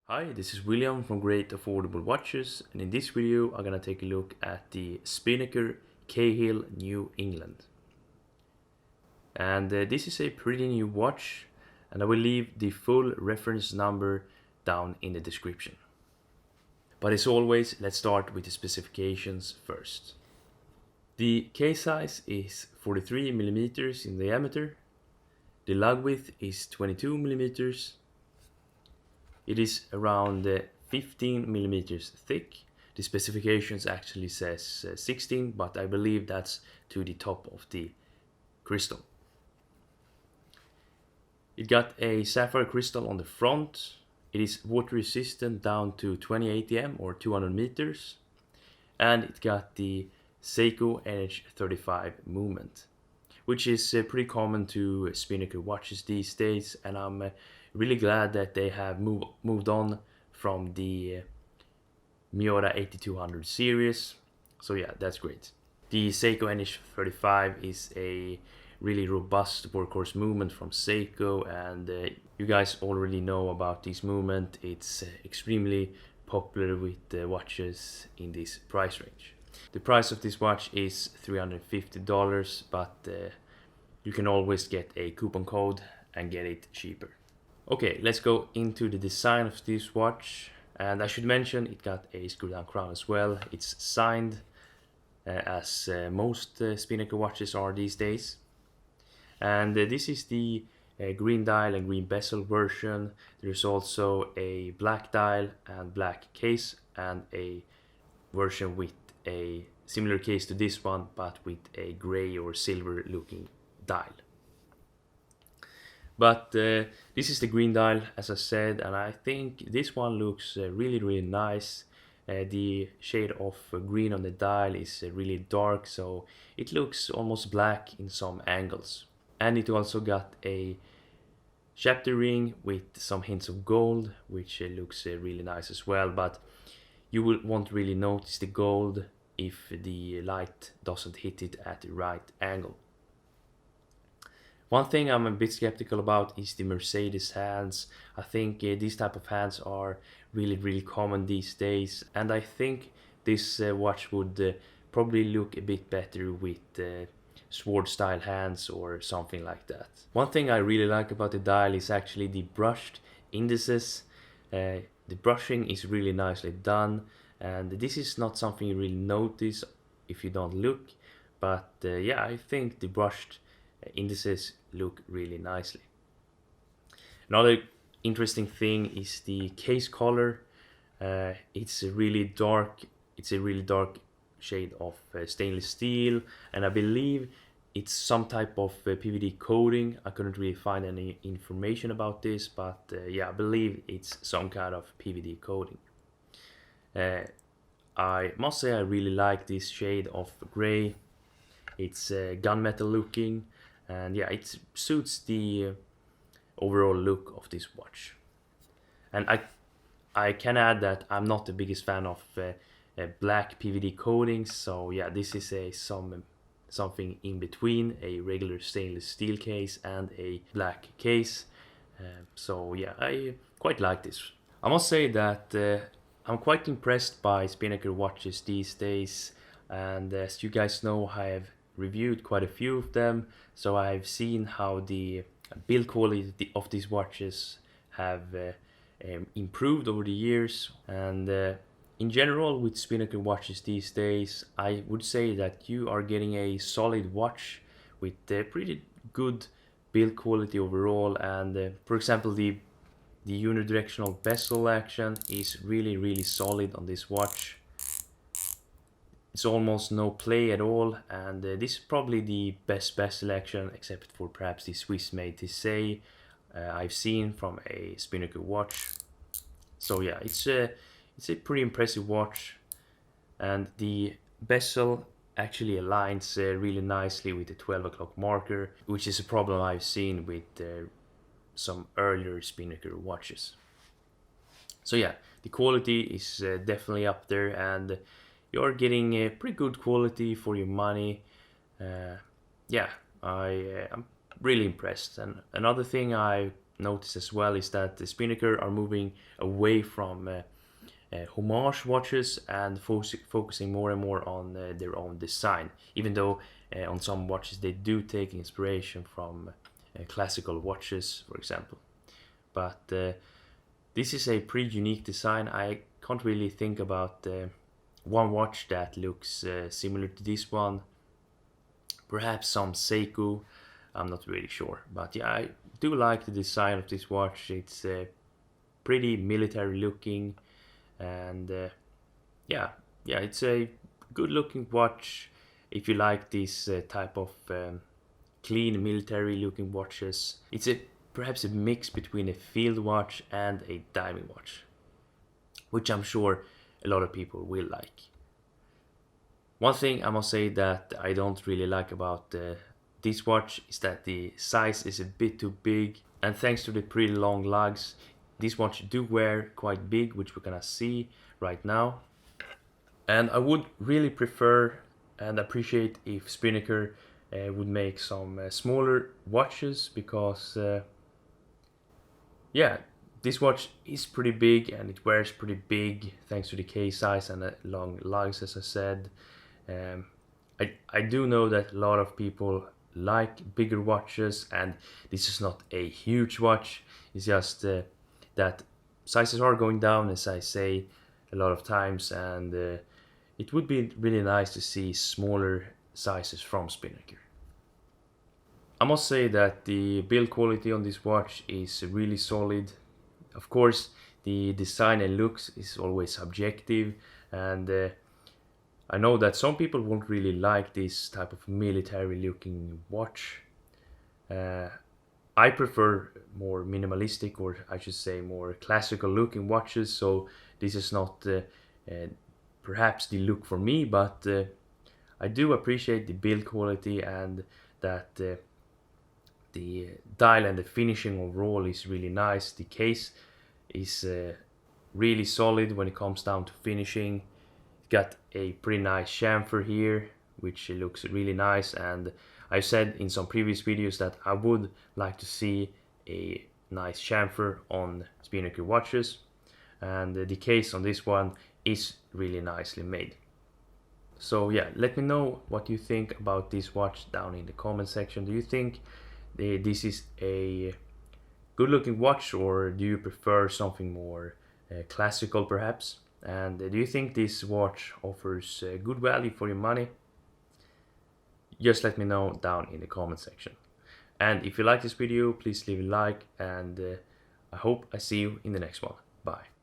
Hi, this is William from Great Affordable Watches, and in this video I'm gonna take a look at the Spinnaker Cahill New England. And this is a pretty new watch, and I will leave the full reference number down in the description. But as always, let's start with the specifications first. The case size is 43 millimeters in diameter, the lug width is 22 millimeters. It is around 15 millimeters thick. The specifications actually says 16, but I believe that's to the top of the crystal. It got a sapphire crystal on the front. It is water resistant down to 20 ATM or 200 meters. And it got the Seiko NH35 movement, which is pretty common to Spinnaker watches these days, and I'm really glad that they have moved on from the Miura 8200 series. So yeah, that's great. The Seiko NH35 is a really robust workhorse movement from Seiko, and you guys already know about this movement. It's extremely popular with watches in this price range. The price of this watch is $350, but you can always get a coupon code and get it cheaper. Okay, let's go into the design of this watch. And I should mention it got a screw down crown as well. It's signed as most Spinnaker watches are these days. And this is the green dial and green bezel version. There's also a black dial and black case, and a version with a similar case to this one, but with a gray or silver looking dial. But this is the green dial, as I said, and I think this one looks really nice. The shade of green on the dial is really dark, so it looks almost black in some angles. And it also got a chapter ring with some hints of gold, which looks really nice as well, but you won't really notice the gold if the light doesn't hit it at the right angle. One thing I'm a bit skeptical about is the Mercedes hands. I think these type of hands are really common these days, and I think this watch would probably look a bit better with sword style hands or something like that. One thing I really like about the dial is actually the brushed indices. The brushing is really nicely done, and this is not something you really notice if you don't look, but yeah, I think the brushed indices look really nicely. Another interesting thing is the case color. It's a really dark shade of stainless steel, and I believe it's some type of PVD coating. I couldn't really find any information about this, but yeah, I believe it's some kind of PVD coating. I must say I really like this shade of gray. It's gunmetal looking, and yeah, it suits the overall look of this watch. And I can add that I'm not the biggest fan of black PVD coatings, so yeah, this is something in between a regular stainless steel case and a black case. So yeah, I quite like this. I must say that I'm quite impressed by Spinnaker watches these days, and as you guys know, I have reviewed quite a few of them, so I've seen how the build quality of these watches have improved over the years. And in general, with Spinnaker watches these days, I would say that you are getting a solid watch with pretty good build quality overall. And for example, the unidirectional bezel action is really solid on this watch. It's almost no play at all, and this is probably the best bezel action, except for perhaps the Swiss-made Tissé I've seen from a Spinnaker watch. So yeah, it's a pretty impressive watch, and the bezel actually aligns really nicely with the 12 o'clock marker, which is a problem I've seen with some earlier Spinnaker watches. So yeah, the quality is definitely up there, and you're getting a pretty good quality for your money. Yeah, I'm really impressed. And another thing I notice as well is that the Spinnaker are moving away from homage watches and focusing more and more on their own design, even though on some watches they do take inspiration from classical watches, for example. But this is a pretty unique design. I can't really think about one watch that looks similar to this one. Perhaps some Seiko, I'm not really sure. But yeah, I do like the design of this watch. It's pretty military looking, and yeah, it's a good looking watch if you like this type of clean military looking watches. It's perhaps a mix between a field watch and a diving watch, which I'm sure a lot of people will like. One thing I must say that I don't really like about this watch is that the size is a bit too big, and thanks to the pretty long lugs, this watch do wear quite big, which we're gonna see right now. And I would really prefer and appreciate if Spinnaker would make some smaller watches, because yeah, this watch is pretty big and it wears pretty big thanks to the case size and the long lugs, as I said. I do know that a lot of people like bigger watches, and this is not a huge watch. It's just that sizes are going down, as I say a lot of times, and it would be really nice to see smaller sizes from Spinnaker. I must say that the build quality on this watch is really solid. Of course, the design and looks is always subjective, and I know that some people won't really like this type of military looking watch. I prefer more minimalistic, or I should say more classical looking watches, so this is not perhaps the look for me, but I do appreciate the build quality, and that the dial and the finishing overall is really nice. The case is really solid when it comes down to finishing. Got a pretty nice chamfer here, which looks really nice, and I said in some previous videos that I would like to see a nice chamfer on Spinnaker watches, and the case on this one is really nicely made. So yeah, let me know what you think about this watch down in the comment section. Do you think this is a good looking watch, or do you prefer something more classical perhaps? And do you think this watch offers good value for your money? Just let me know down in the comment section. And if you like this video, please leave a like, and I hope I see you in the next one. Bye.